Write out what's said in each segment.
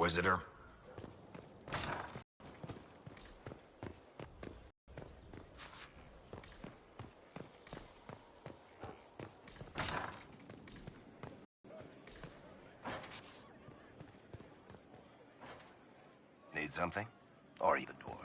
Inquisitor? Need something? Or even dwarf?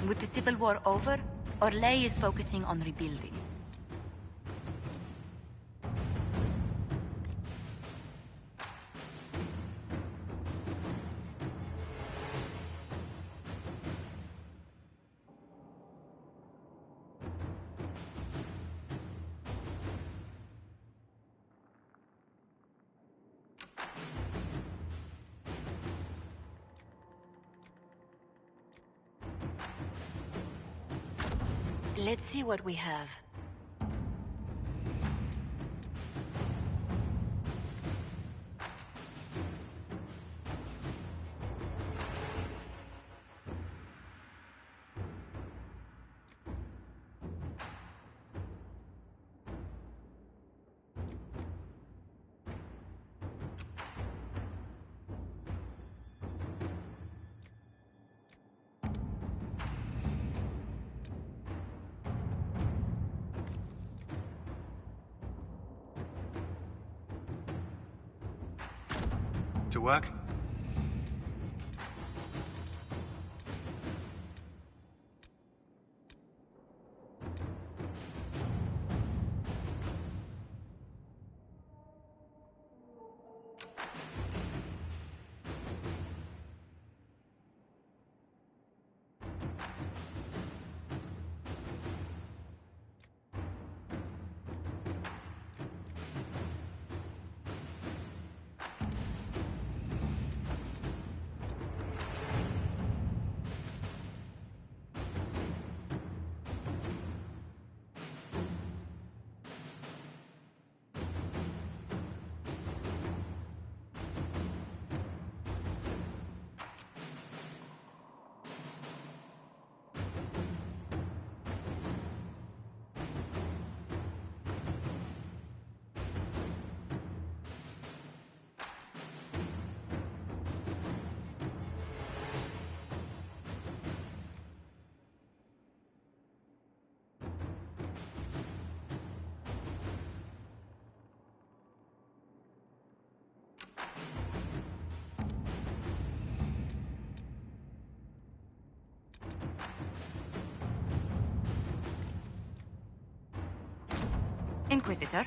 With the Civil War over, Orlais is focusing on rebuilding. Let's see what we have. To work? Inquisitor?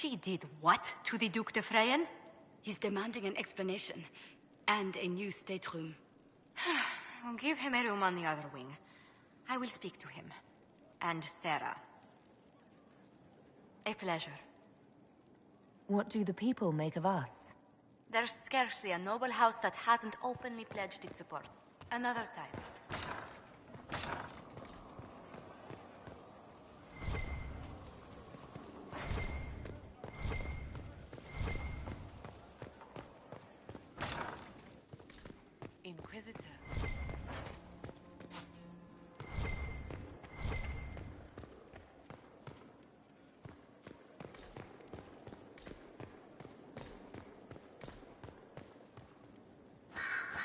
She did what to the Duc de Freyen? He's demanding an explanation. And a new stateroom. Give him a room on the other wing. I will speak to him. And Sarah. A pleasure. What do the people make of us? There's scarcely a noble house that hasn't openly pledged its support. Another time. Inquisitor.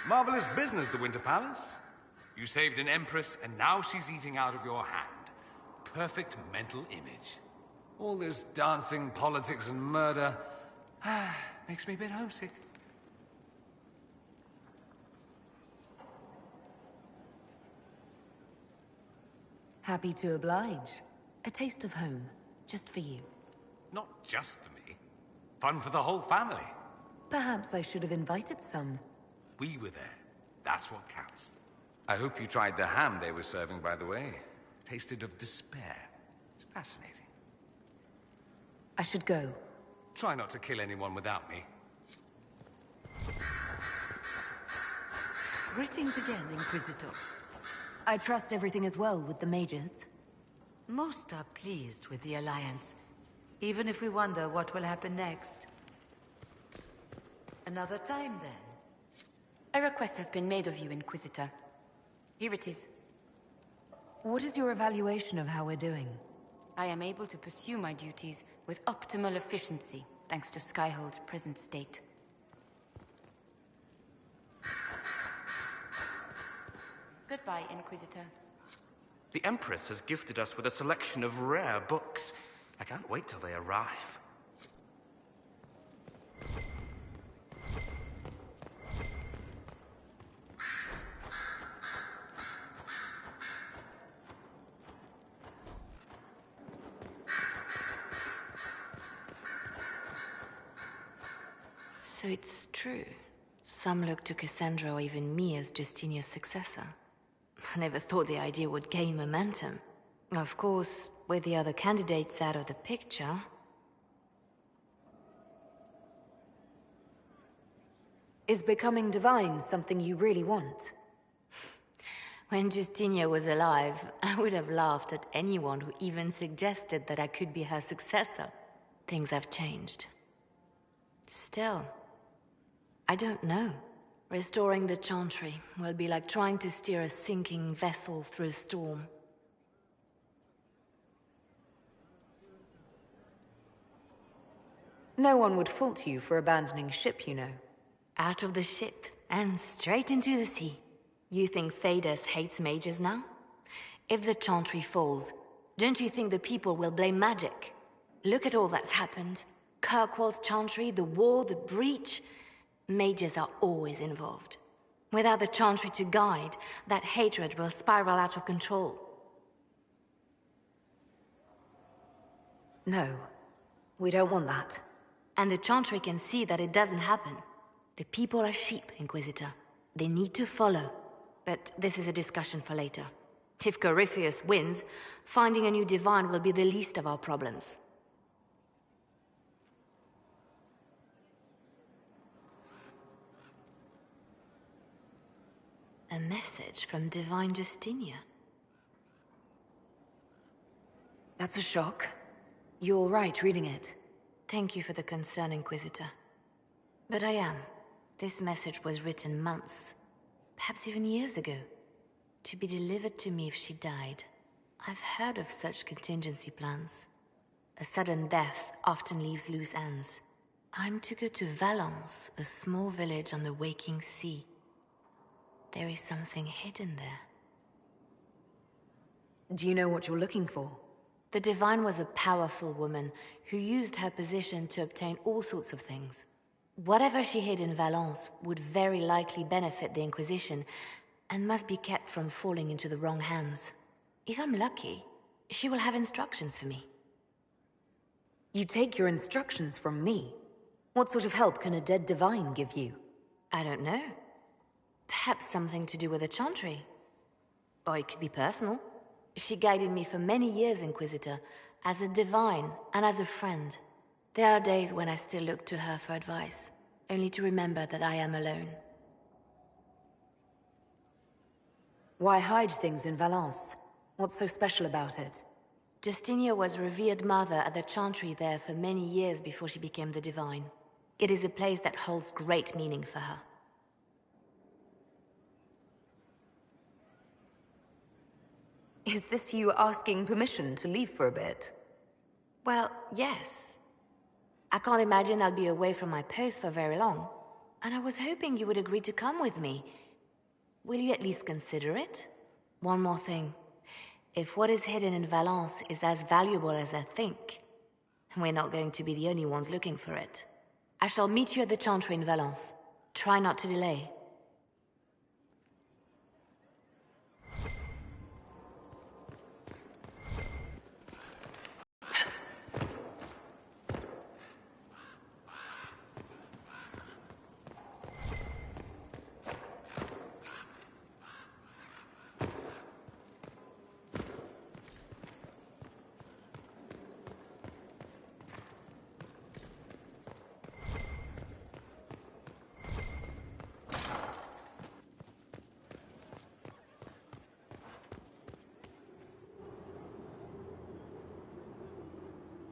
Marvelous business, the Winter Palace. You saved an empress, and now she's eating out of your hand. Perfect mental image. All this dancing, politics, and murder makes me a bit homesick. Happy to oblige. A taste of home, just for you. Not just for me. Fun for the whole family. Perhaps I should have invited some. We were there. That's what counts. I hope you tried the ham they were serving, by the way. Tasted of despair. It's fascinating. I should go. Try not to kill anyone without me. Greetings again, Inquisitor. I trust everything is well with the mages. Most are pleased with the Alliance, even if we wonder what will happen next. Another time, then. A request has been made of you, Inquisitor. Here it is. What is your evaluation of how we're doing? I am able to pursue my duties with optimal efficiency, thanks to Skyhold's present state. Goodbye, Inquisitor. The Empress has gifted us with a selection of rare books. I can't wait till they arrive. So it's true. Some look to Cassandra or even me as Justinia's successor. I never thought the idea would gain momentum. Of course, with the other candidates out of the picture... Is becoming divine something you really want? When Justinia was alive, I would have laughed at anyone who even suggested that I could be her successor. Things have changed. Still, I don't know. Restoring the Chantry will be like trying to steer a sinking vessel through a storm. No one would fault you for abandoning ship, you know. Out of the ship, and straight into the sea. You think Thedas hates mages now? If the Chantry falls, don't you think the people will blame magic? Look at all that's happened. Kirkwall's Chantry, the war, the breach. Mages are always involved. Without the Chantry to guide, that hatred will spiral out of control. No, we don't want that. And the Chantry can see that it doesn't happen. The people are sheep, Inquisitor. They need to follow. But this is a discussion for later. If Corypheus wins, finding a new divine will be the least of our problems. A message from Divine Justinia. That's a shock. You're right reading it. Thank you for the concern, Inquisitor. But I am. This message was written months, perhaps even years ago, to be delivered to me if she died. I've heard of such contingency plans. A sudden death often leaves loose ends. I'm to go to Valence, a small village on the waking sea. There is something hidden there. Do you know what you're looking for? The Divine was a powerful woman who used her position to obtain all sorts of things. Whatever she hid in Valence would very likely benefit the Inquisition and must be kept from falling into the wrong hands. If I'm lucky, she will have instructions for me. You take your instructions from me. What sort of help can a dead divine give you? I don't know. Perhaps something to do with the Chantry. Or it could be personal. She guided me for many years, Inquisitor, as a divine and as a friend. There are days when I still look to her for advice, only to remember that I am alone. Why hide things in Valence? What's so special about it? Justinia was revered mother at the Chantry there for many years before she became the divine. It is a place that holds great meaning for her. Is this you asking permission to leave for a bit? Well, yes. I can't imagine I'll be away from my post for very long, and I was hoping you would agree to come with me. Will you at least consider it? One more thing. If what is hidden in Valence is as valuable as I think, we're not going to be the only ones looking for it. I shall meet you at the Chantry in Valence. Try not to delay.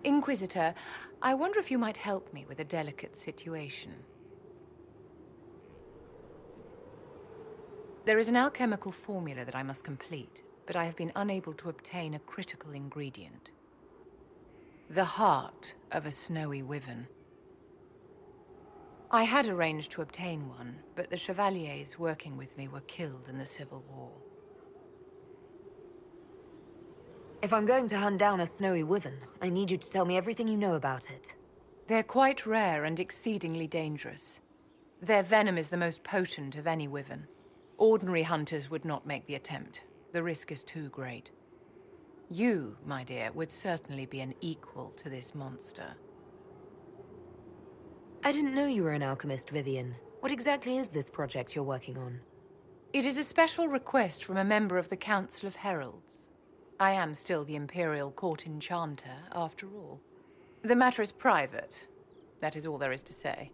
Inquisitor, I wonder if you might help me with a delicate situation. There is an alchemical formula that I must complete, but I have been unable to obtain a critical ingredient. The heart of a snowy wyvern. I had arranged to obtain one, but the chevaliers working with me were killed in the Civil War. If I'm going to hunt down a snowy wyvern, I need you to tell me everything you know about it. They're quite rare and exceedingly dangerous. Their venom is the most potent of any wyvern. Ordinary hunters would not make the attempt. The risk is too great. You, my dear, would certainly be an equal to this monster. I didn't know you were an alchemist, Vivian. What exactly is this project you're working on? It is a special request from a member of the Council of Heralds. I am still the Imperial Court Enchanter, after all. The matter is private. That is all there is to say.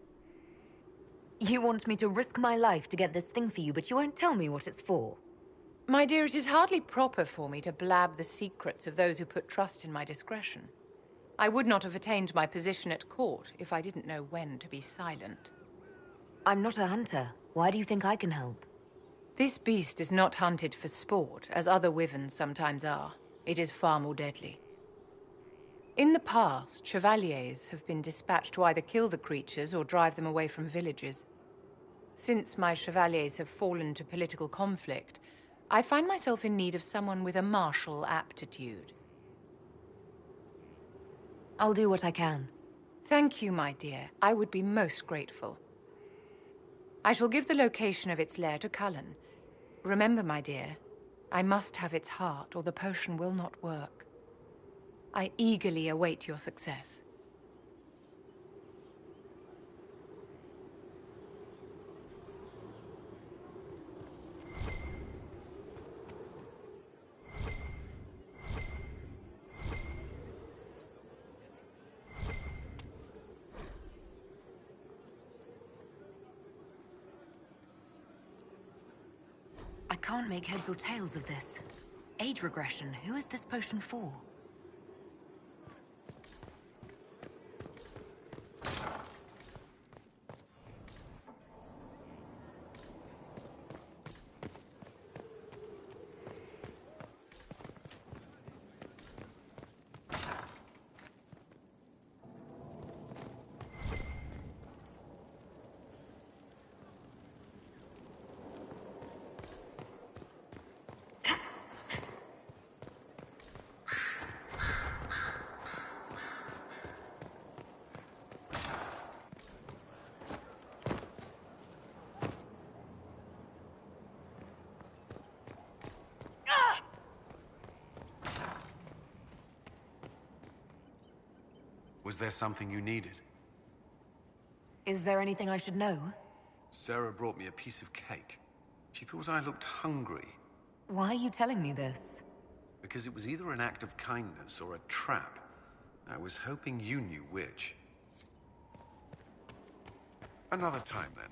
You want me to risk my life to get this thing for you, but you won't tell me what it's for. My dear, it is hardly proper for me to blab the secrets of those who put trust in my discretion. I would not have attained my position at court if I didn't know when to be silent. I'm not a hunter. Why do you think I can help? This beast is not hunted for sport, as other wyverns sometimes are. It is far more deadly. In the past, chevaliers have been dispatched to either kill the creatures or drive them away from villages. Since my chevaliers have fallen to political conflict, I find myself in need of someone with a martial aptitude. I'll do what I can. Thank you, my dear. I would be most grateful. I shall give the location of its lair to Cullen. Remember, my dear, I must have its heart, or the potion will not work. I eagerly await your success. I can't make heads or tails of this. Age regression, who is this potion for? Was there something you needed? Is there anything I should know? Sarah brought me a piece of cake. She thought I looked hungry. Why are you telling me this? Because it was either an act of kindness or a trap. I was hoping you knew which. Another time, then.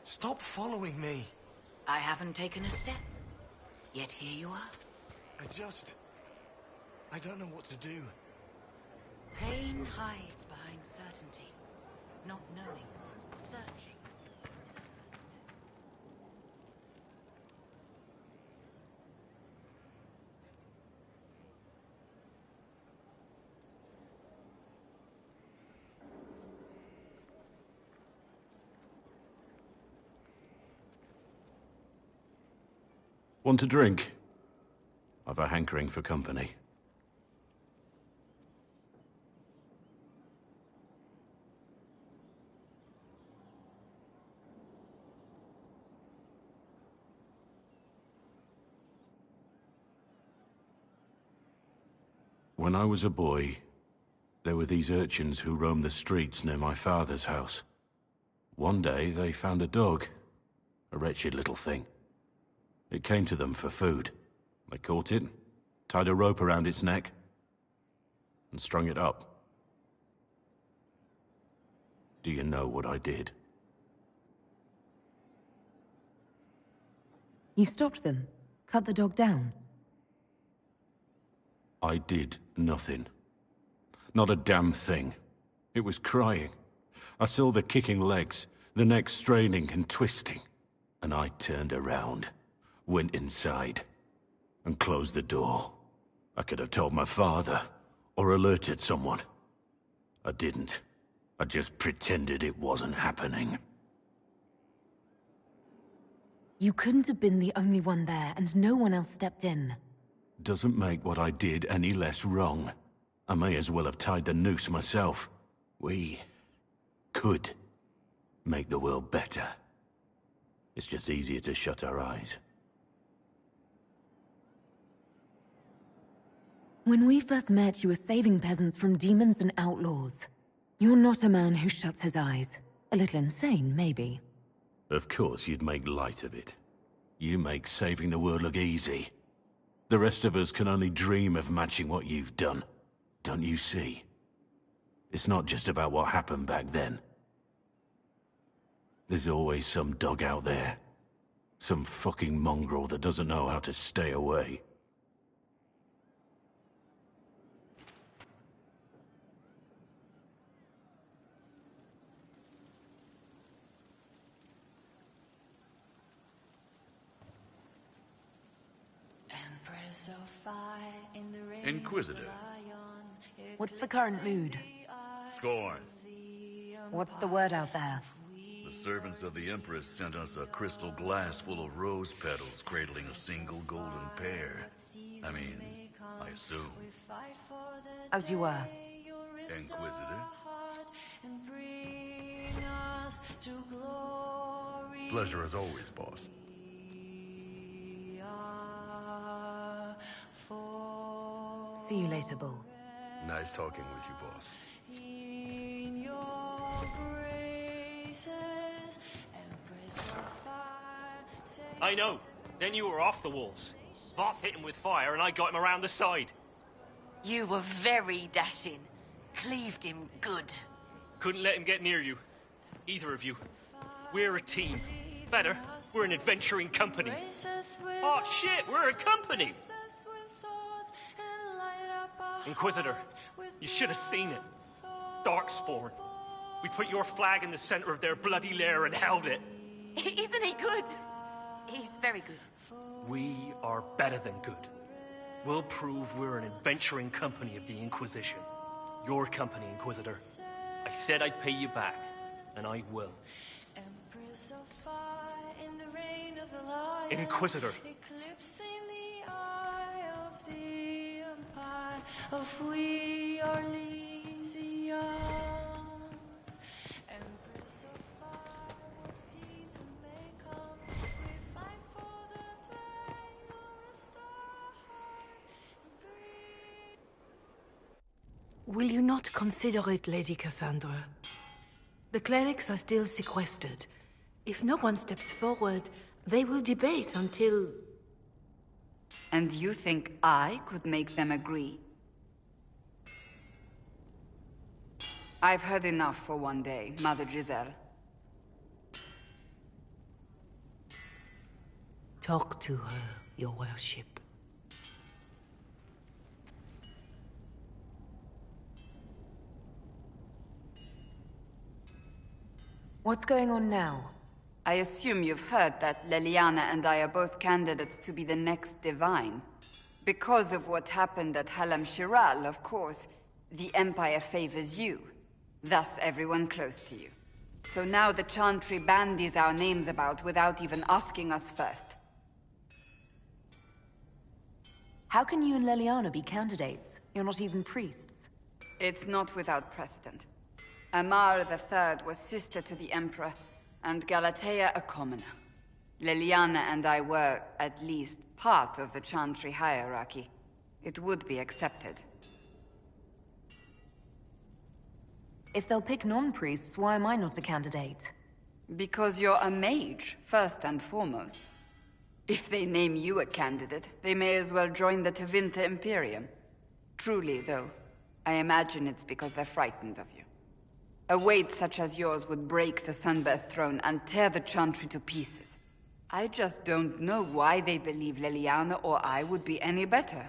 Stop following me. I haven't taken a step. Yet here you are. I don't know what to do. Pain hides behind certainty. Not knowing. Searching. Want a drink? I've a hankering for company. When I was a boy, there were these urchins who roamed the streets near my father's house. One day, they found a dog. A wretched little thing. It came to them for food. They caught it, tied a rope around its neck, and strung it up. Do you know what I did? You stopped them? Cut the dog down? I did nothing. Not a damn thing. It was crying. I saw the kicking legs, the neck straining and twisting. And I turned around, went inside, and closed the door. I could have told my father, or alerted someone. I didn't. I just pretended it wasn't happening. You couldn't have been the only one there, and no one else stepped in. Doesn't make what I did any less wrong. I may as well have tied the noose myself. We could make the world better. It's just easier to shut our eyes. When we first met, you were saving peasants from demons and outlaws. You're not a man who shuts his eyes. A little insane, maybe. Of course you'd make light of it. You make saving the world look easy. The rest of us can only dream of matching what you've done. Don't you see? It's not just about what happened back then. There's always some dog out there. Some fucking mongrel that doesn't know how to stay away. Inquisitor. What's the current mood? Scorn. What's the word out there? The servants of the Empress sent us a crystal glass full of rose petals cradling a single golden pear. I mean, I assume. As you were. Inquisitor? Pleasure as always, boss. See you later, Bull. Nice talking with you, boss. I know. Then you were off the walls. Voth hit him with fire and I got him around the side. You were very dashing. Cleaved him good. Couldn't let him get near you. Either of you. We're a team. Better, we're an adventuring company. Oh shit, we're a company! Inquisitor, you should have seen it. Darkspawn. We put your flag in the center of their bloody lair and held it. Isn't he good? He's very good. We are better than good. We'll prove we're an adventuring company of the Inquisition. Your company, Inquisitor. I said I'd pay you back, and I will. Inquisitor. Of we are Elysians, Empress of fire, what season may come, we fight for the Will you not consider it, Lady Cassandra? The clerics are still sequestered. If no one steps forward, they will debate until... And you think I could make them agree? I've heard enough for one day, Mother Giselle. Talk to her, your worship. What's going on now? I assume you've heard that Leliana and I are both candidates to be the next Divine. Because of what happened at Halam Shiral, of course, the Empire favors you. Thus everyone close to you. So now the Chantry bandies our names about without even asking us first. How can you and Leliana be candidates? You're not even priests. It's not without precedent. Amar III was sister to the Emperor, and Galatea a commoner. Leliana and I were, at least, part of the Chantry hierarchy. It would be accepted. If they'll pick non-priests, why am I not a candidate? Because you're a mage, first and foremost. If they name you a candidate, they may as well join the Tevinter Imperium. Truly, though, I imagine it's because they're frightened of you. A weight such as yours would break the Sunburst throne and tear the Chantry to pieces. I just don't know why they believe Leliana or I would be any better.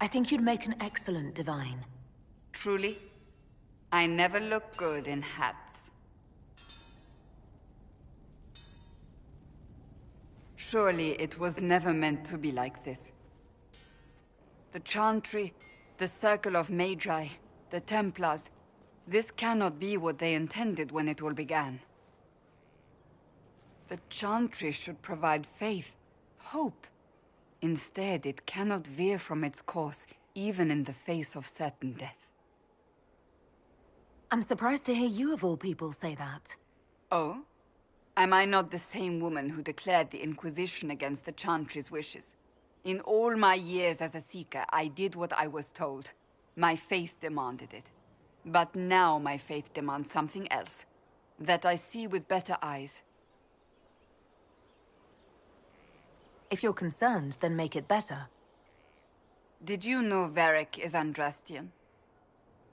I think you'd make an excellent Divine. Truly? I never look good in hats. Surely it was never meant to be like this. The Chantry, the Circle of Magi, the Templars, this cannot be what they intended when it all began. The Chantry should provide faith, hope. Instead, it cannot veer from its course, even in the face of certain death. I'm surprised to hear you of all people say that. Oh? Am I not the same woman who declared the Inquisition against the Chantry's wishes? In all my years as a Seeker, I did what I was told. My faith demanded it. But now my faith demands something else. That I see with better eyes. If you're concerned, then make it better. Did you know Varric is Andrastian?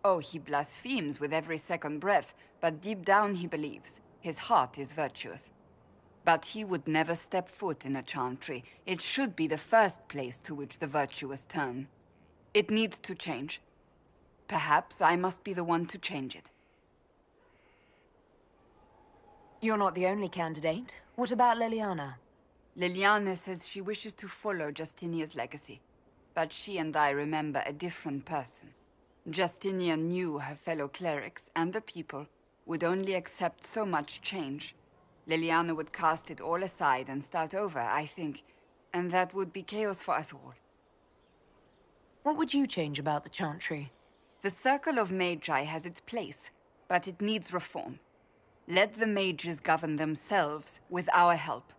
Oh, he blasphemes with every second breath, but deep down he believes. His heart is virtuous. But he would never step foot in a Chantry. It should be the first place to which the virtuous turn. It needs to change. Perhaps I must be the one to change it. You're not the only candidate. What about Leliana? Leliana says she wishes to follow Justinia's legacy. But she and I remember a different person. Justinia knew her fellow clerics and the people would only accept so much change. Leliana would cast it all aside and start over, I think. And that would be chaos for us all. What would you change about the Chantry? The Circle of Magi has its place, but it needs reform. Let the mages govern themselves with our help.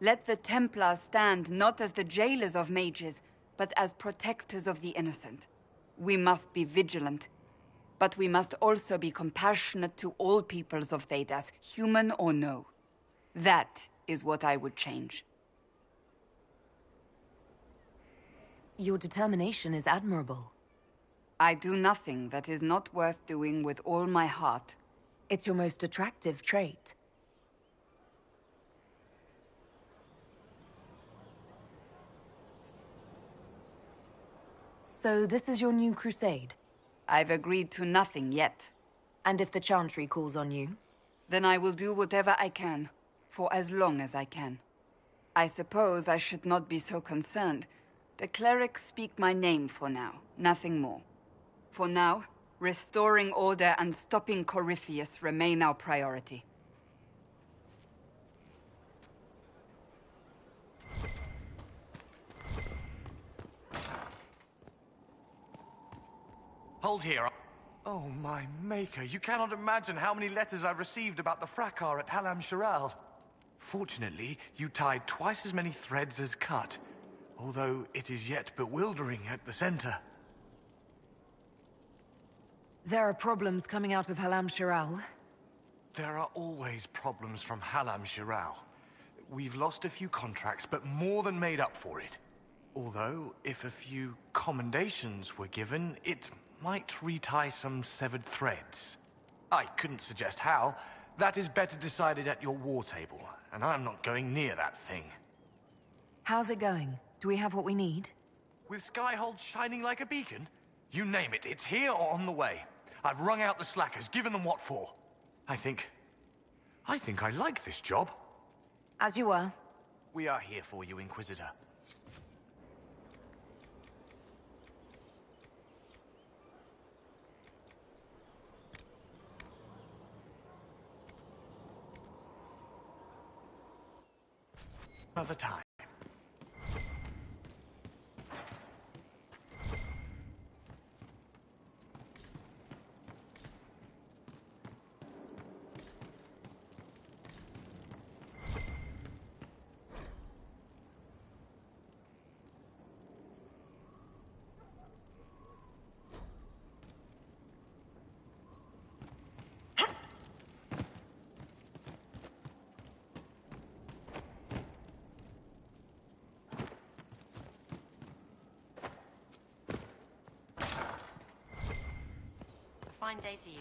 Let the Templars stand not as the jailers of mages, but as protectors of the innocent. We must be vigilant, but we must also be compassionate to all peoples of Thedas, human or no. That is what I would change. Your determination is admirable. I do nothing that is not worth doing with all my heart. It's your most attractive trait. So this is your new crusade? I've agreed to nothing yet. And if the Chantry calls on you? Then I will do whatever I can, for as long as I can. I suppose I should not be so concerned. The clerics speak my name for now, nothing more. For now, restoring order and stopping Corypheus remain our priority. Hold here. Oh, my maker. You cannot imagine how many letters I've received about the fracas at Halam Shiral. Fortunately, you tied twice as many threads as cut. although it is yet bewildering at the center. There are problems coming out of Halam Shiral. There are always problems from Halam Shiral. We've lost a few contracts, but more than made up for it. Although, if a few commendations were given, it might retie some severed threads. I couldn't suggest how. That is better decided at your war table, and I'm not going near that thing. How's it going? Do we have what we need? With Skyhold shining like a beacon? You name it, it's here or on the way. I've wrung out the slackers, given them what for. I think I like this job. As you were. We are here for you, Inquisitor. Another time. Fine day to you.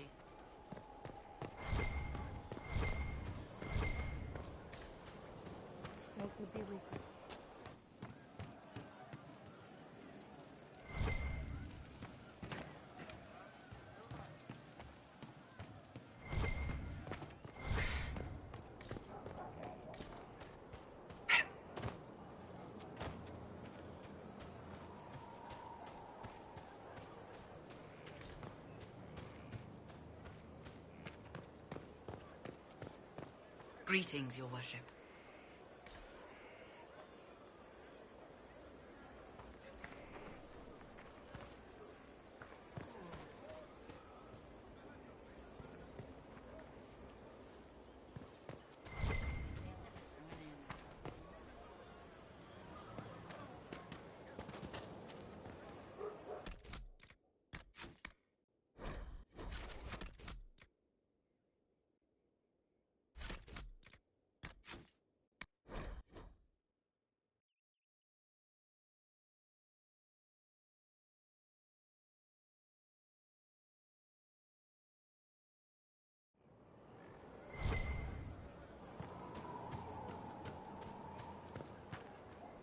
Greetings, Your Worship.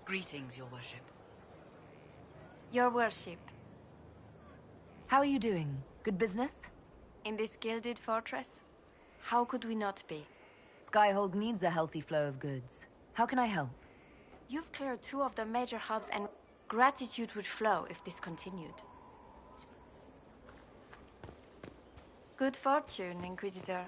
Greetings, Your Worship. Your worship. How are you doing? Good business? In this gilded fortress? How could we not be? Skyhold needs a healthy flow of goods. How can I help? You've cleared 2 of the major hubs, and gratitude would flow if this continued. Good fortune, Inquisitor.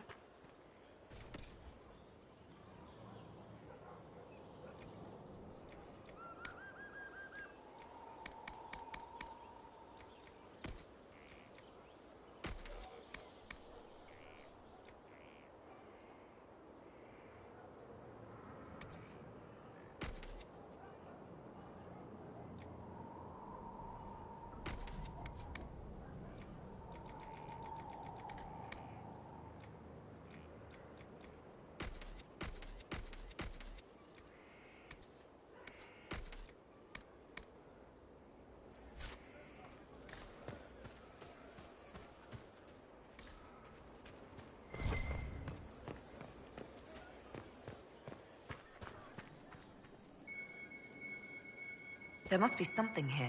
There must be something here.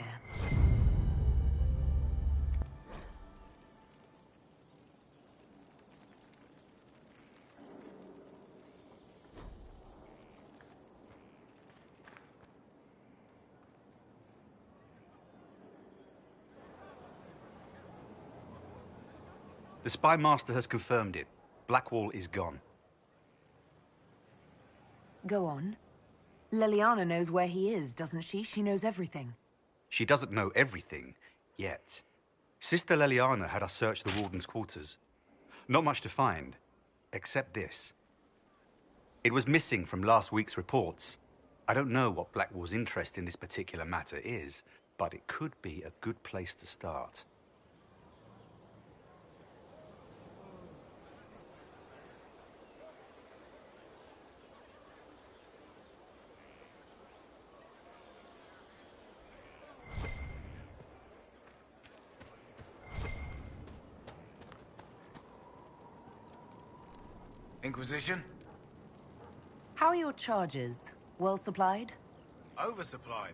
The Spy Master has confirmed it. Blackwall is gone. Go on. Leliana knows where he is, doesn't she? She knows everything. She doesn't know everything, yet. Sister Leliana had us search the Warden's quarters. Not much to find, except this. It was missing from last week's reports. I don't know what Blackwall's interest in this particular matter is, but it could be a good place to start. Inquisition? How are your charges? Well supplied? Oversupplied.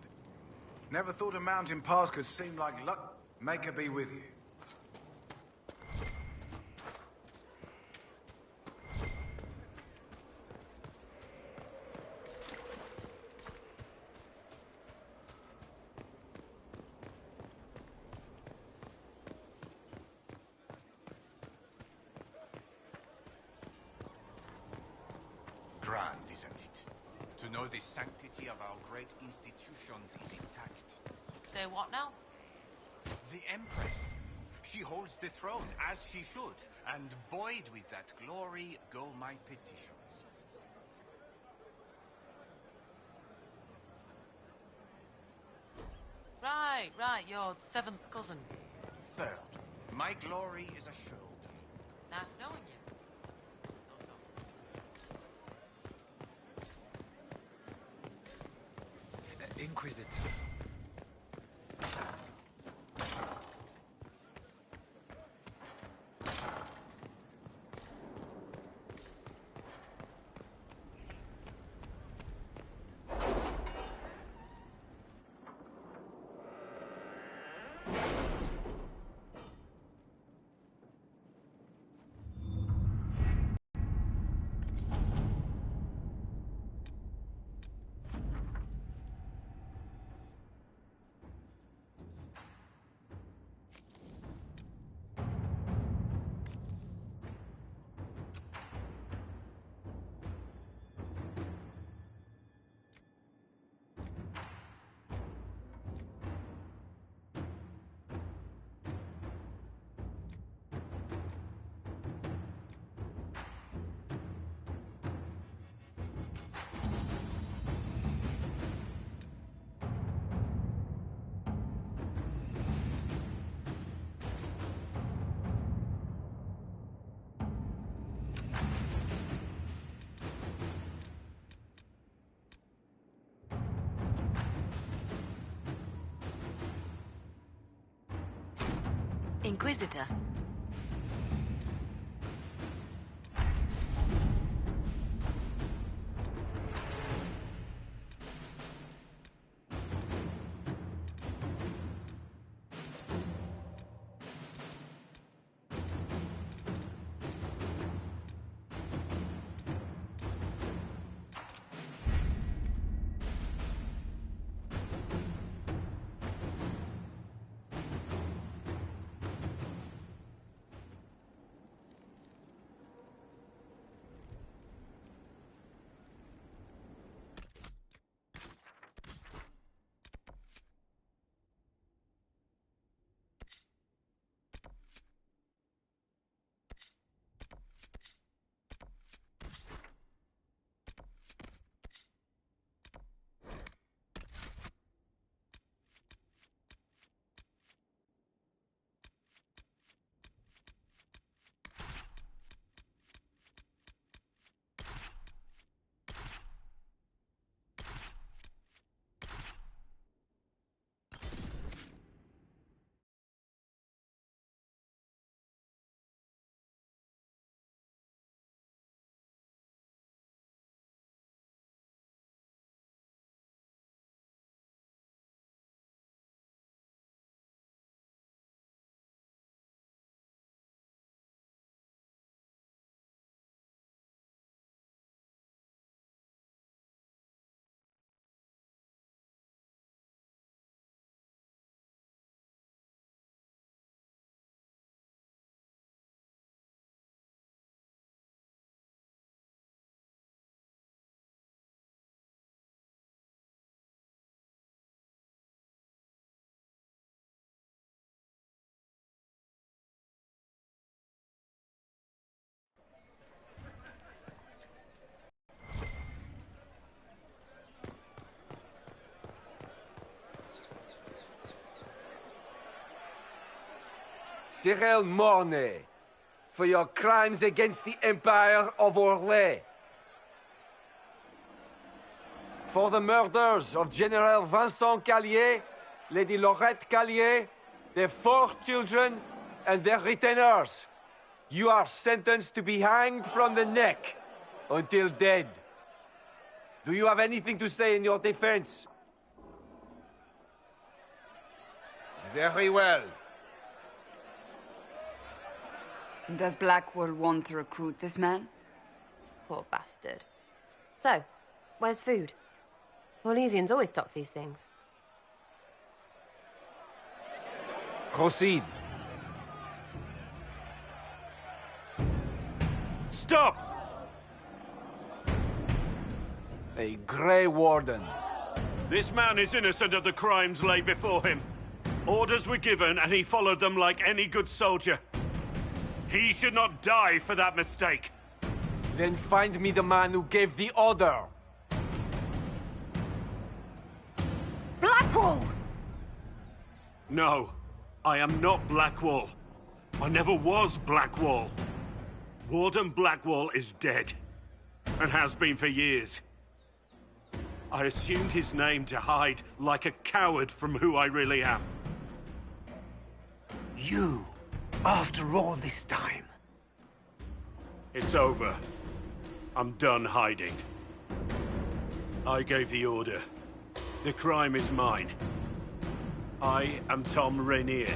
Never thought a mountain pass could seem like luck. Make her be with you. Grand, isn't it? To know the sanctity of our great institutions is intact. Say what now? The Empress. She holds the throne, as she should. And buoyed with that glory go my petitions. Right, you're seventh cousin. Third, my glory is assured. Nice knowing you. Inquisitor. Inquisitor. Cyril Mornay, for your crimes against the Empire of Orlais. For the murders of General Vincent Callier, Lady Laurette Callier, their 4 children, and their retainers. You are sentenced to be hanged from the neck until dead. Do you have anything to say in your defense? Very well. Does Blackwall want to recruit this man? Poor bastard. So, where's food? Orlesians always stock these things. Proceed. Stop! A Grey Warden. This man is innocent of the crimes laid before him. Orders were given, and he followed them like any good soldier. He should not die for that mistake. Then find me the man who gave the order. Blackwall! No, I am not Blackwall. I never was Blackwall. Warden Blackwall is dead, and has been for years. I assumed his name to hide like a coward from who I really am. You, after all this time. It's over. I'm done hiding. I gave the order. The crime is mine. I am Tom Rainier.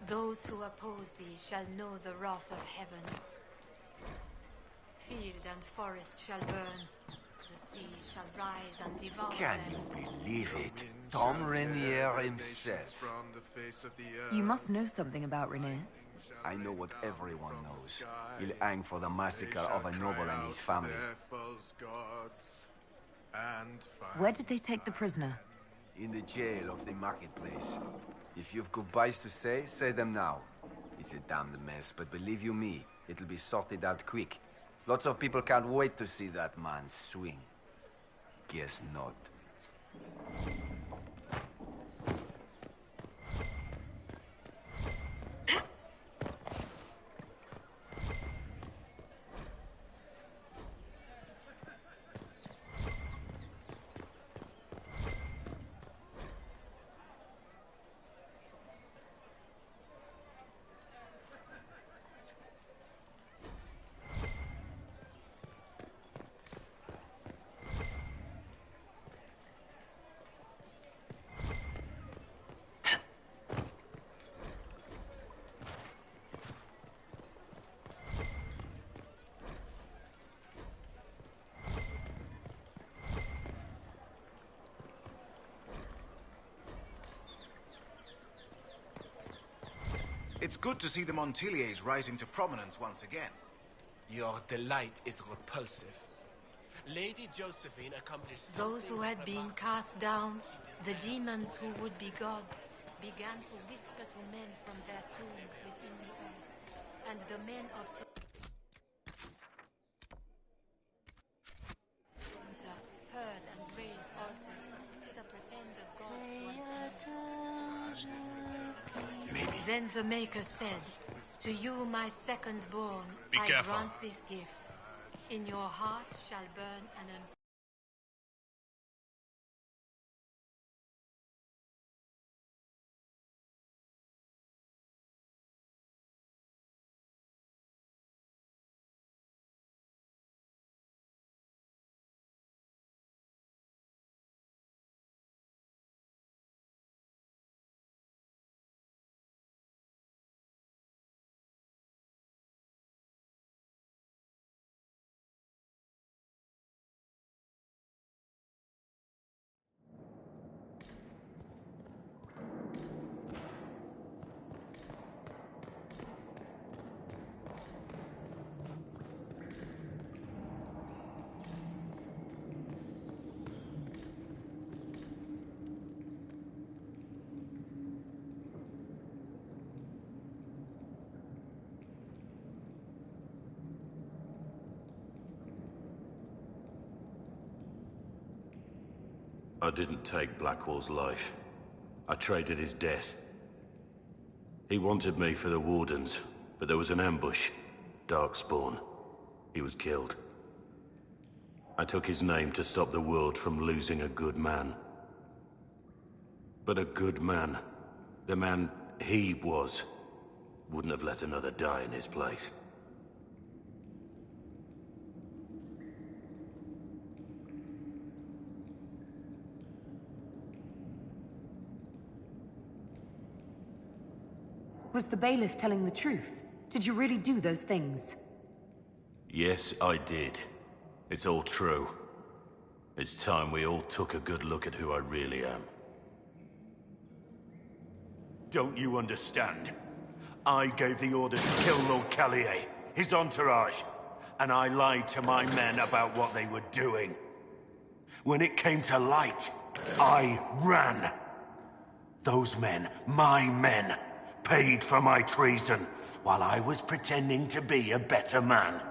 Those who oppose thee shall know the wrath of heaven. Field and forest shall burn. The sea shall rise and devour Can them. you believe it? Tom Rainier himself. You must know something about Renee. I know what everyone knows. He'll hang for the massacre of a noble and his family. Where did they take the prisoner? In the jail of the marketplace. If you've goodbyes to say them now. It's a damned mess, but believe you me, it'll be sorted out quick. Lots of people can't wait to see that man swing. Guess not. It's good to see the Montiliers rising to prominence once again. Your delight is repulsive. Lady Josephine accomplished Those who had been cast down, the demons who would be gods, began to whisper to men from their tombs within the earth. And the men of heard and raised altars to the pretender gods once. Then the Maker said, "To you, my second-born, I grant this gift. In your heart shall burn an I didn't take Blackwall's life. I traded his death. He wanted me for the Wardens, but there was an ambush. Darkspawn. He was killed. I took his name to stop the world from losing a good man. But a good man, the man he was, wouldn't have let another die in his place. Was the bailiff telling the truth? Did you really do those things? Yes, I did. It's all true. It's time we all took a good look at who I really am. Don't you understand? I gave the order to kill Lord Callier, his entourage, and I lied to my men about what they were doing. When it came to light, I ran. Those men, my men, paid for my treason, while I was pretending to be a better man.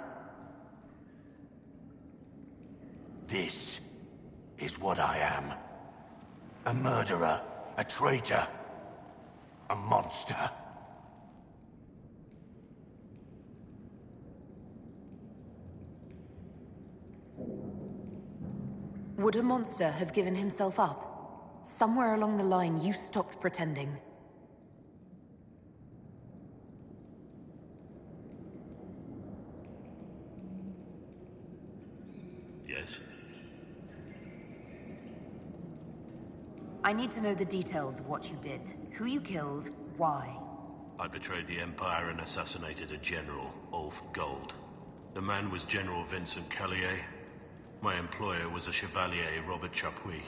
This is what I am. A murderer, a traitor, a monster. Would a monster have given himself up? Somewhere along the line, you stopped pretending. Yes? I need to know the details of what you did. Who you killed, why. I betrayed the Empire and assassinated a general, Ulf Gold. The man was General Vincent Callier. My employer was a Chevalier, Robert Chapuis.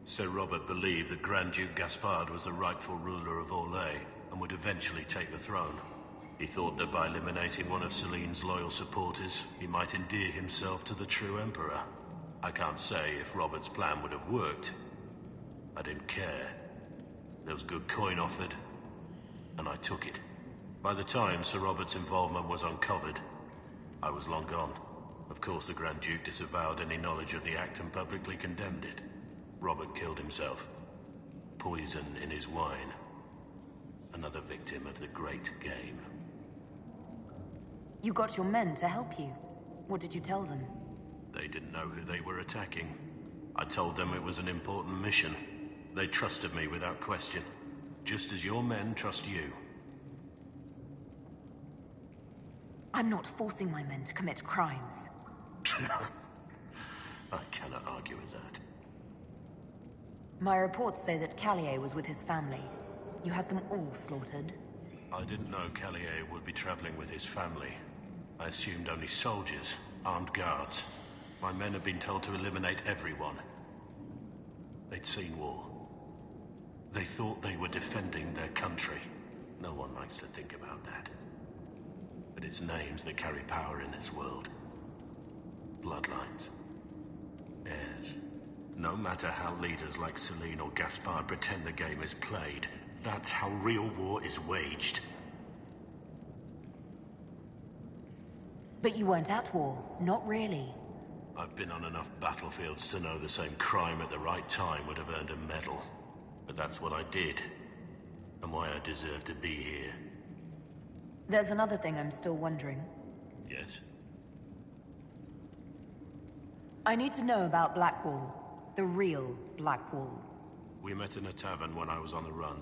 Sir Robert believed that Grand Duke Gaspard was the rightful ruler of Orlais and would eventually take the throne. He thought that by eliminating one of Celine's loyal supporters, he might endear himself to the true Emperor. I can't say if Robert's plan would have worked. I didn't care. There was good coin offered, and I took it. By the time Sir Robert's involvement was uncovered, I was long gone. Of course, the Grand Duke disavowed any knowledge of the act and publicly condemned it. Robert killed himself. Poison in his wine. Another victim of the great game. You got your men to help you. What did you tell them? They didn't know who they were attacking. I told them it was an important mission. They trusted me without question. Just as your men trust you. I'm not forcing my men to commit crimes. I cannot argue with that. My reports say that Callier was with his family. You had them all slaughtered. I didn't know Callier would be traveling with his family. I assumed only soldiers, armed guards. My men had been told to eliminate everyone. They'd seen war. They thought they were defending their country. No one likes to think about that. But it's names that carry power in this world. Bloodlines. Heirs. No matter how leaders like Celine or Gaspard pretend the game is played, that's how real war is waged. But you weren't at war. Not really. I've been on enough battlefields to know the same crime at the right time would have earned a medal. But that's what I did. And why I deserve to be here. There's another thing I'm still wondering. Yes? I need to know about Blackwall. The real Blackwall. We met in a tavern when I was on the run.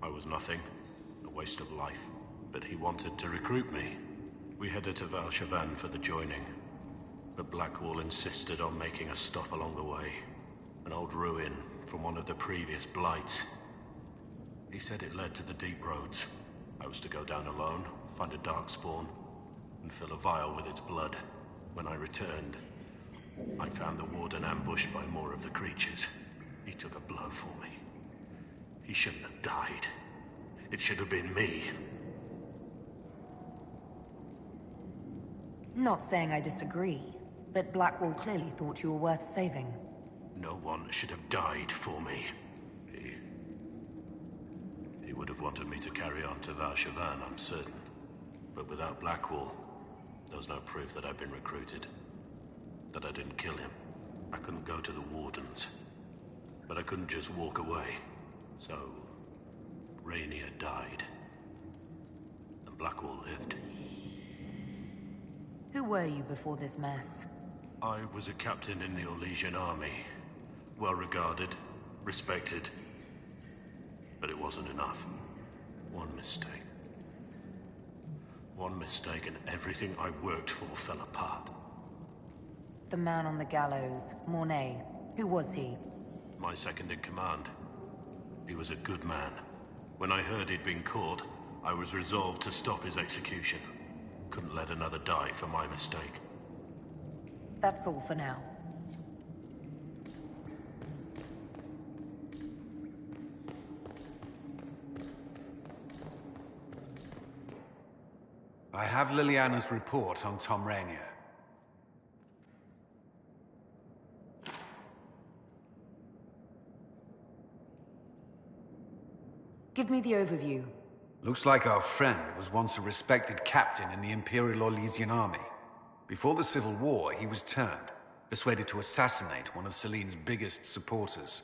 I was nothing. A waste of life. But he wanted to recruit me. We headed to Valchavan for the joining. But Blackwall insisted on making a stop along the way. An old ruin from one of the previous blights. He said it led to the deep roads. I was to go down alone, find a darkspawn, and fill a vial with its blood. When I returned, I found the warden ambushed by more of the creatures. He took a blow for me. He shouldn't have died. It should have been me. Not saying I disagree, but Blackwall clearly thought you were worth saving. No one should have died for me. He would have wanted me to carry on to Valchavan, I'm certain. But without Blackwall, there was no proof that I'd been recruited. That I didn't kill him. I couldn't go to the Wardens. But I couldn't just walk away. So, Rainier died. And Blackwall lived. Who were you before this mess? I was a captain in the Orlesian army. Well regarded, respected. But it wasn't enough. One mistake. One mistake and everything I worked for fell apart. The man on the gallows, Mornay. Who was he? My second in command. He was a good man. When I heard he'd been caught, I was resolved to stop his execution. Couldn't let another die for my mistake. That's all for now. I have Liliana's report on Tom Rainier. Give me the overview. Looks like our friend was once a respected captain in the Imperial Orlesian army. Before the Civil War, he was turned, persuaded to assassinate one of Celine's biggest supporters.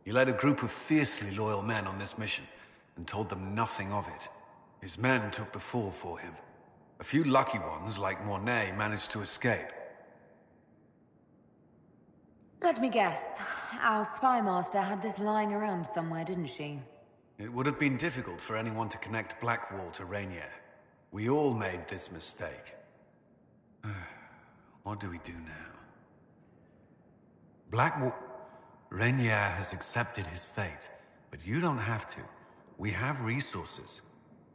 He led a group of fiercely loyal men on this mission, and told them nothing of it. His men took the fall for him. A few lucky ones, like Mornay, managed to escape. Let me guess. Our spy master had this lying around somewhere, didn't she? It would have been difficult for anyone to connect Blackwall to Rainier. We all made this mistake. What do we do now? Blackwall... Rainier has accepted his fate, but you don't have to. We have resources.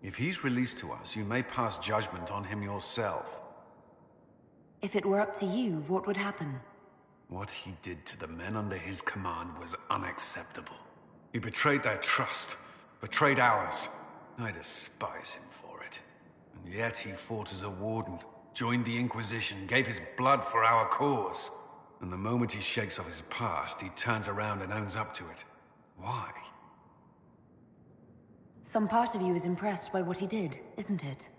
If he's released to us, you may pass judgment on him yourself. If it were up to you, what would happen? What he did to the men under his command was unacceptable. He betrayed their trust, betrayed ours. I despise him for it. And yet he fought as a warden, joined the Inquisition, gave his blood for our cause. And the moment he shakes off his past, he turns around and owns up to it. Why? Some part of you is impressed by what he did, isn't it?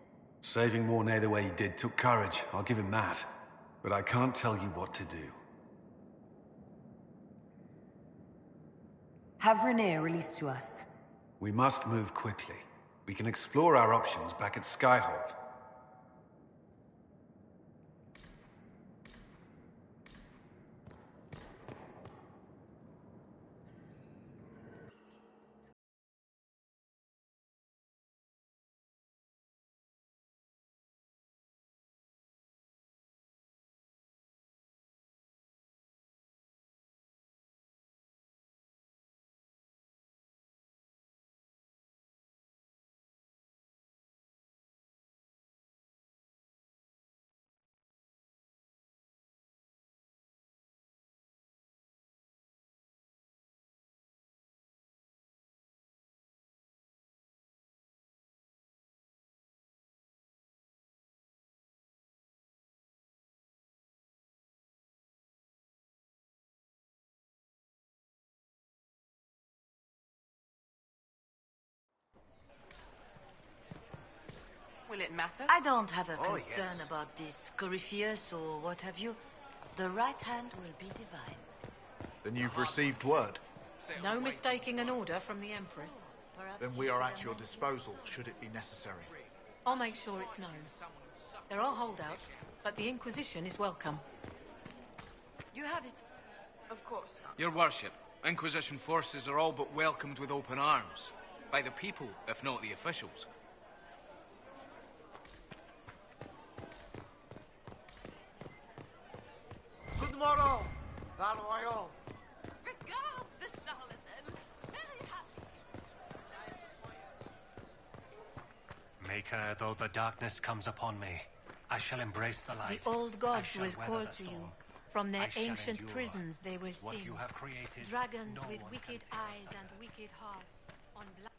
Saving Mornay the way he did took courage, I'll give him that. But I can't tell you what to do. Have Rainier released to us. We must move quickly. We can explore our options back at Skyhold. Will it matter? I don't have a Oh, concern yes. about this Corypheus or what have you. The right hand will be divine. Then you've received word. No mistaking an order from the Empress. Then we are at your disposal, should it be necessary. I'll make sure it's known. There are holdouts, but the Inquisition is welcome. You have it. Of course not. Your worship, Inquisition forces are all but welcomed with open arms. By the people, if not the officials. Good morrow, Val Royal. Regard the charlatan. Very happy. Maker, though the darkness comes upon me, I shall embrace the light. The old gods I will shall weather call the to storm. you. From their I shall ancient endure. prisons they will What sing. you have created, Dragons no with one wicked can eyes and wicked hearts on black...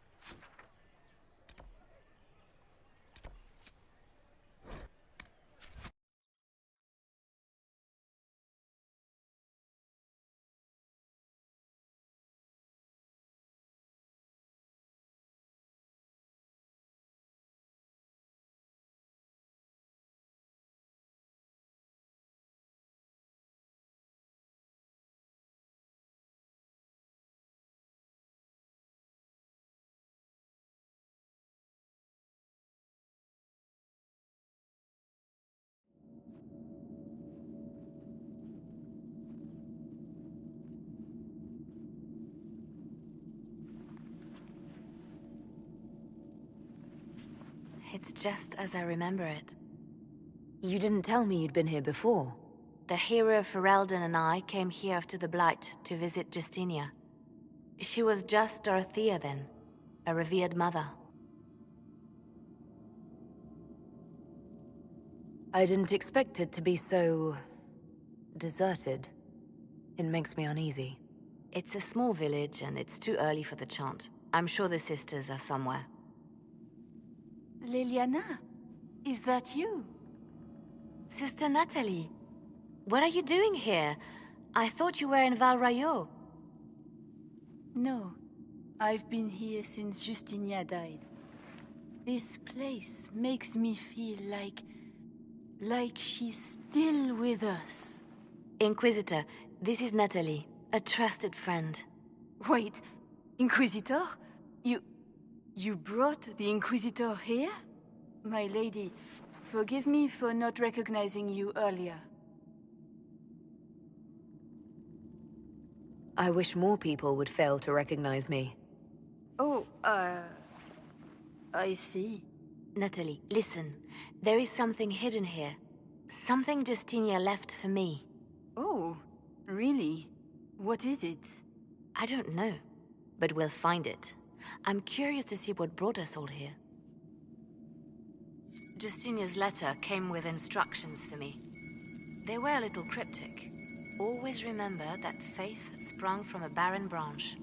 It's just as I remember it. You didn't tell me you'd been here before. The hero Ferelden and I came here after the Blight to visit Justinia. She was just Dorothea then, a revered mother. I didn't expect it to be so... deserted. It makes me uneasy. It's a small village and it's too early for the chant. I'm sure the sisters are somewhere. Leliana, is that you? Sister Natalie, what are you doing here? I thought you were in Val Rayo. No, I've been here since Justinia died. This place makes me feel like she's still with us. Inquisitor, this is Natalie, a trusted friend. Wait, Inquisitor? You brought the Inquisitor here? My lady, forgive me for not recognizing you earlier. I wish more people would fail to recognize me. Oh, I see. Natalie, listen. There is something hidden here. Something Justinia left for me. Oh, really? What is it? I don't know, but we'll find it. I'm curious to see what brought us all here. Justinia's letter came with instructions for me. They were a little cryptic. Always remember that faith sprung from a barren branch.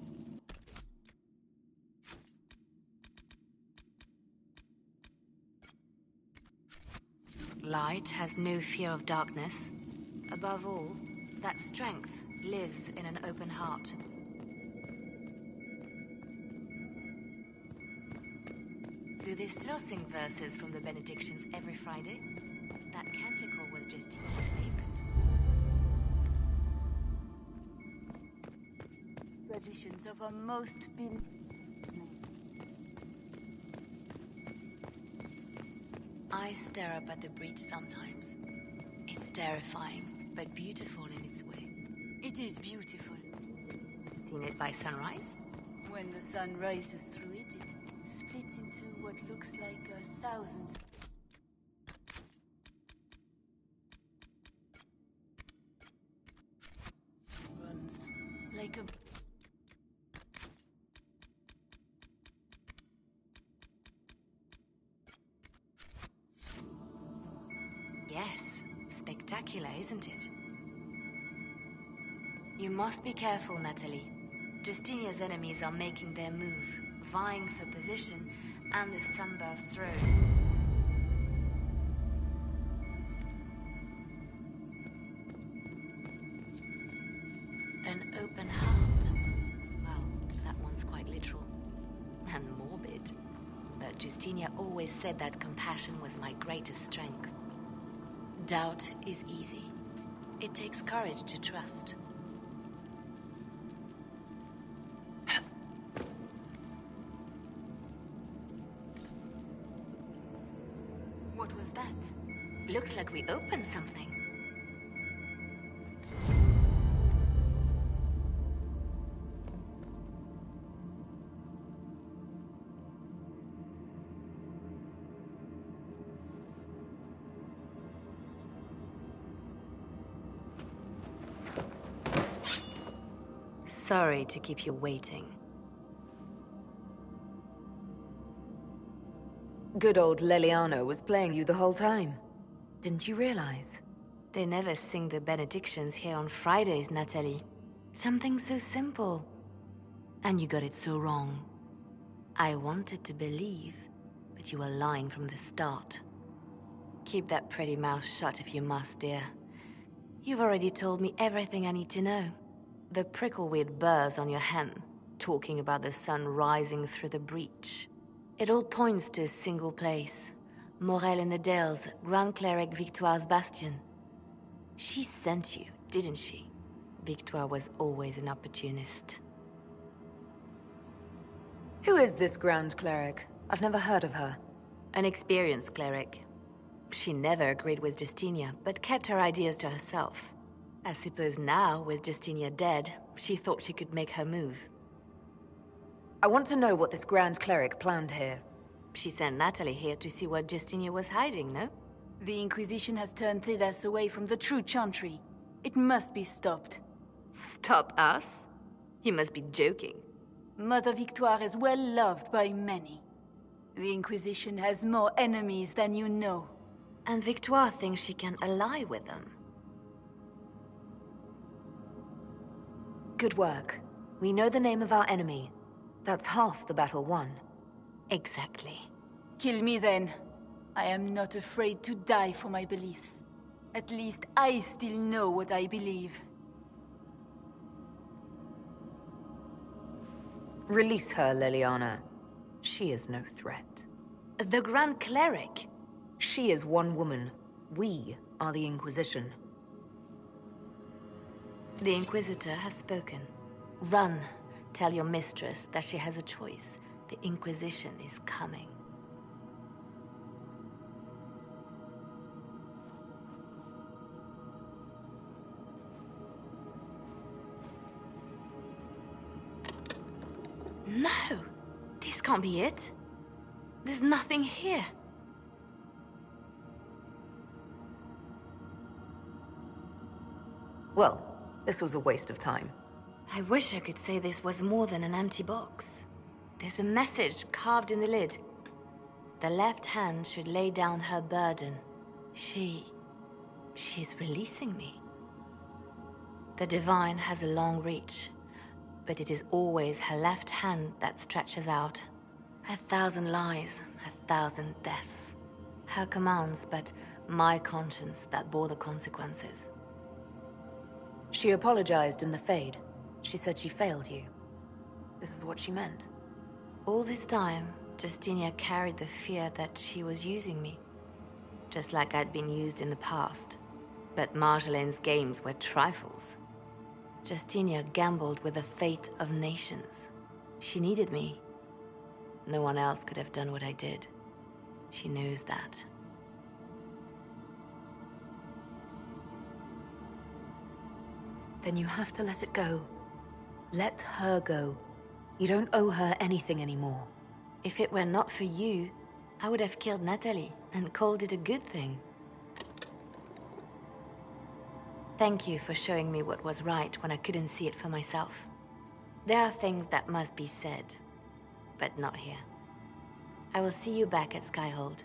Light has no fear of darkness. Above all, that strength lives in an open heart. Do they still sing verses from the benedictions every Friday? That canticle was Justinia's favorite. Traditions of a most I stare up at the breach sometimes. It's terrifying, but beautiful in its way. It is beautiful. Seen it by sunrise? When the sun rises through it, it splits into what looks like 1,000... runs like a... Yes, spectacular, isn't it? You must be careful, Natalie. Justinia's enemies are making their move, vying for position and the Sunbirth's throne. An open heart. Well, that one's quite literal. And morbid. But Justinia always said that compassion was my greatest strength. Doubt is easy. It takes courage to trust. What was that? Looks like we opened something. Sorry to keep you waiting. Good old Leliana was playing you the whole time. Didn't you realize? They never sing the benedictions here on Fridays, Natalie. Something so simple. And you got it so wrong. I wanted to believe, but you were lying from the start. Keep that pretty mouth shut if you must, dear. You've already told me everything I need to know. The prickleweed burrs on your hem, talking about the sun rising through the breach. It all points to a single place. Morel in the Dales, Grand Cleric Victoire's bastion. She sent you, didn't she? Victoire was always an opportunist. Who is this Grand Cleric? I've never heard of her. An experienced cleric. She never agreed with Justinia, but kept her ideas to herself. I suppose now, with Justinia dead, she thought she could make her move. I want to know what this Grand Cleric planned here. She sent Natalie here to see what Justinia was hiding, no? The Inquisition has turned Thidas away from the true Chantry. It must be stopped. Stop us? You must be joking. Mother Victoire is well loved by many. The Inquisition has more enemies than you know. And Victoire thinks she can ally with them. Good work. We know the name of our enemy. That's half the battle won. Exactly. Kill me then. I am not afraid to die for my beliefs. At least I still know what I believe. Release her, Leliana. She is no threat. The Grand Cleric? She is one woman. We are the Inquisition. The Inquisitor has spoken. Run. Tell your mistress that she has a choice. The Inquisition is coming. No! This can't be it. There's nothing here. Well, this was a waste of time. I wish I could say this was more than an empty box. There's a message carved in the lid. The left hand should lay down her burden. She's releasing me. The Divine has a long reach, but it is always her left hand that stretches out. 1,000 lies, 1,000 deaths. Her commands, but my conscience that bore the consequences. She apologized in the Fade. She said she failed you. This is what she meant. All this time, Justinia carried the fear that she was using me. Just like I'd been used in the past. But Marjolaine's games were trifles. Justinia gambled with the fate of nations. She needed me. No one else could have done what I did. She knows that. Then you have to let it go. Let her go. You don't owe her anything anymore. If it were not for you, I would have killed Natalie and called it a good thing. Thank you for showing me what was right when I couldn't see it for myself. There are things that must be said, but not here. I will see you back at Skyhold.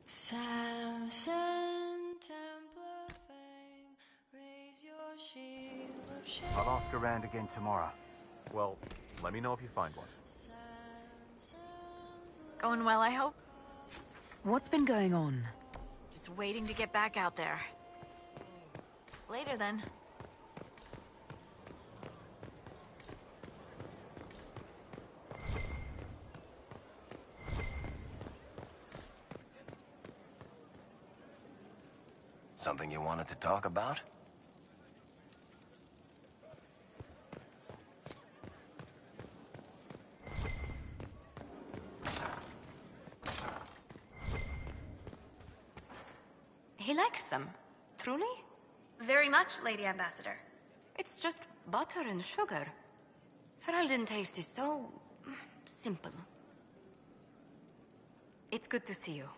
Samson, Templar fame, raise your shield of shame. I'll ask around again tomorrow. Well, let me know if you find one. Going well, I hope? What's been going on? Just waiting to get back out there. Later, then. Something you wanted to talk about? He likes them. Truly? Very much, Lady Ambassador. It's just butter and sugar. Ferelden taste is so... simple. It's good to see you.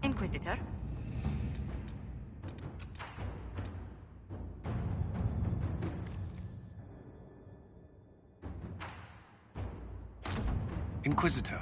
Inquisitor? Inquisitor.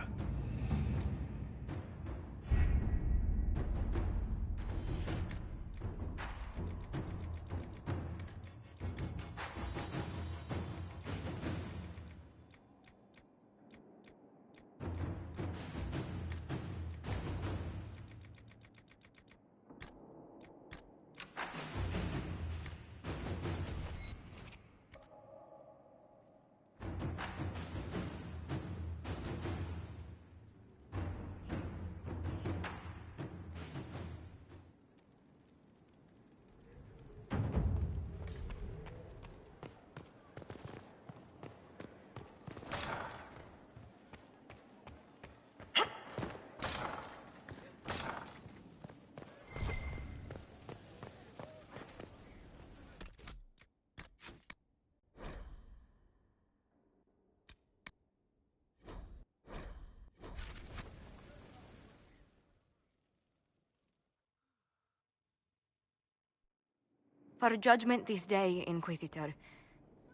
For judgment this day, Inquisitor,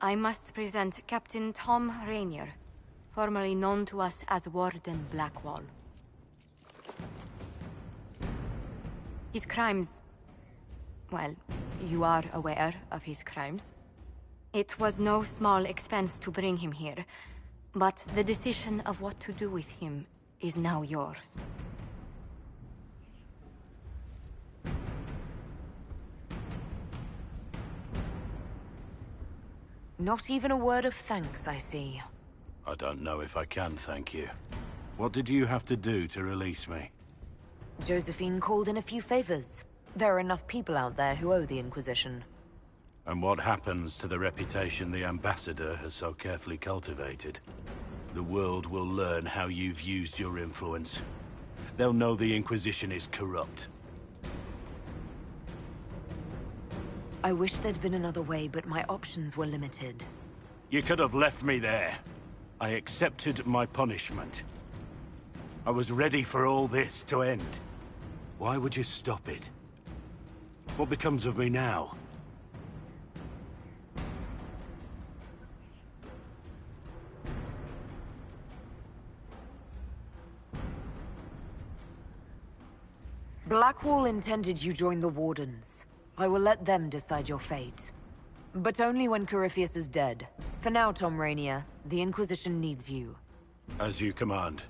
I must present Captain Tom Rainier, formerly known to us as Warden Blackwall. His crimes... well, you are aware of his crimes. It was no small expense to bring him here, but the decision of what to do with him is now yours. Not even a word of thanks, I see. I don't know if I can thank you. What did you have to do to release me? Josephine called in a few favors. There are enough people out there who owe the Inquisition. And what happens to the reputation the Ambassador has so carefully cultivated? The world will learn how you've used your influence. They'll know the Inquisition is corrupt. I wish there'd been another way, but my options were limited. You could have left me there. I accepted my punishment. I was ready for all this to end. Why would you stop it? What becomes of me now? Blackwall intended you join the Wardens. I will let them decide your fate. But only when Corypheus is dead. For now, Tom Rainier, the Inquisition needs you. As you command.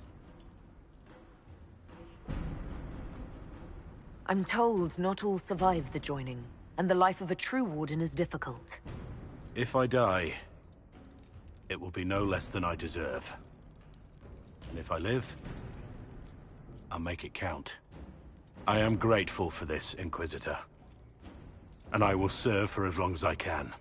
I'm told not all survive the joining, and the life of a true Warden is difficult. If I die, it will be no less than I deserve. And if I live, I'll make it count. I am grateful for this, Inquisitor. And I will serve for as long as I can.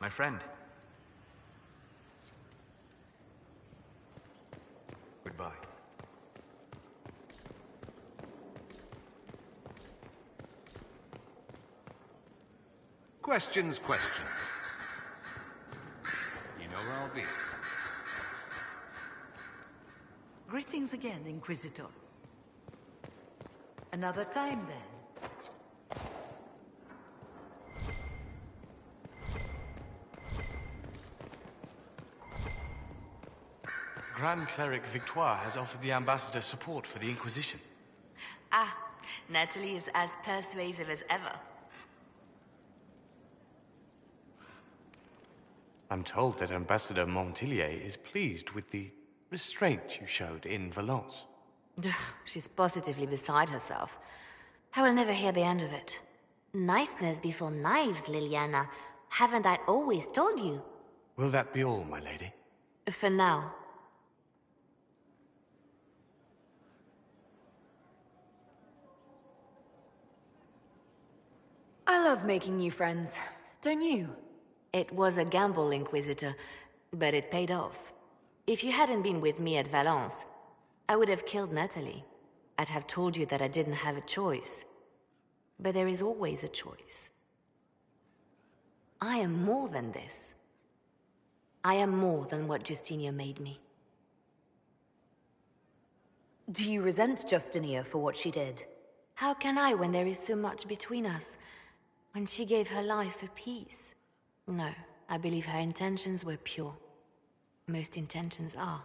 My friend. Goodbye. Questions. You know where I'll be. Greetings again, Inquisitor. Another time, then. Grand Cleric Victoire has offered the Ambassador support for the Inquisition. Ah, Natalie is as persuasive as ever. I'm told that Ambassador Montillier is pleased with the restraint you showed in Valence. She's positively beside herself. I will never hear the end of it. Niceness before knives, Liliana. Haven't I always told you? Will that be all, my lady? For now. I love making new friends, don't you? It was a gamble, Inquisitor, but it paid off. If you hadn't been with me at Valence, I would have killed Natalie. I'd have told you that I didn't have a choice. But there is always a choice. I am more than this. I am more than what Justinia made me. Do you resent Justinia for what she did? How can I when there is so much between us? When she gave her life for peace? No, I believe her intentions were pure. Most intentions are.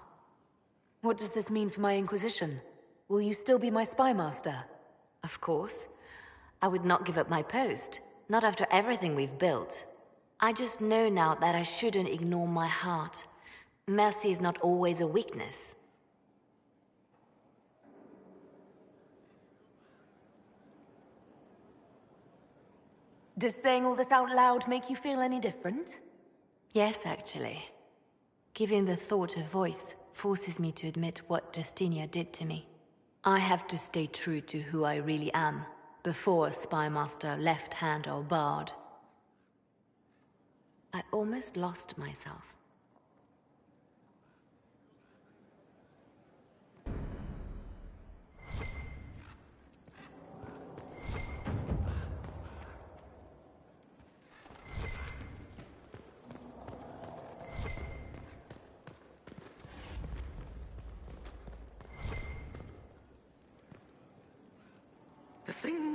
What does this mean for my Inquisition? Will you still be my spy master? Of course. I would not give up my post. Not after everything we've built. I just know now that I shouldn't ignore my heart. Mercy is not always a weakness. Does saying all this out loud make you feel any different? Yes, actually. Giving the thought a voice forces me to admit what Justinia did to me. I have to stay true to who I really am, before a spy master left hand or barred. I almost lost myself.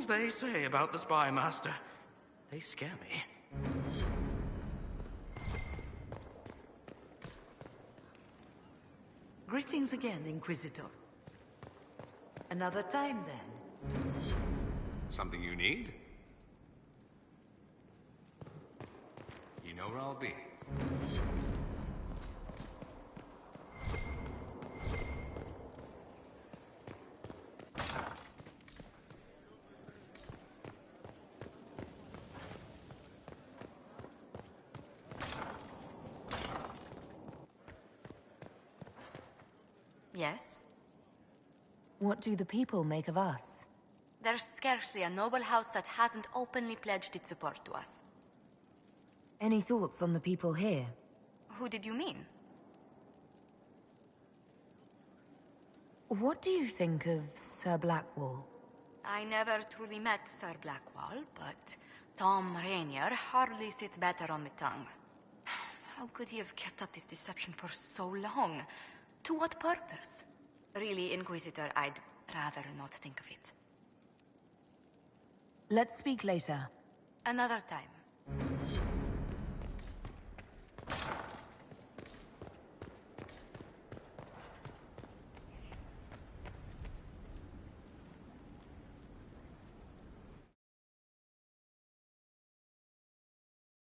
things they say about the Spy Master, they scare me. Greetings again, Inquisitor. Another time, then. Something you need? You know where I'll be. Yes? What do the people make of us? There's scarcely a noble house that hasn't openly pledged its support to us. Any thoughts on the people here? Who did you mean? What do you think of Sir Blackwall? I never truly met Sir Blackwall, but Tom Rainier hardly sits better on the tongue. How could he have kept up this deception for so long? To what purpose? Really, Inquisitor, I'd rather not think of it. Let's speak later. Another time.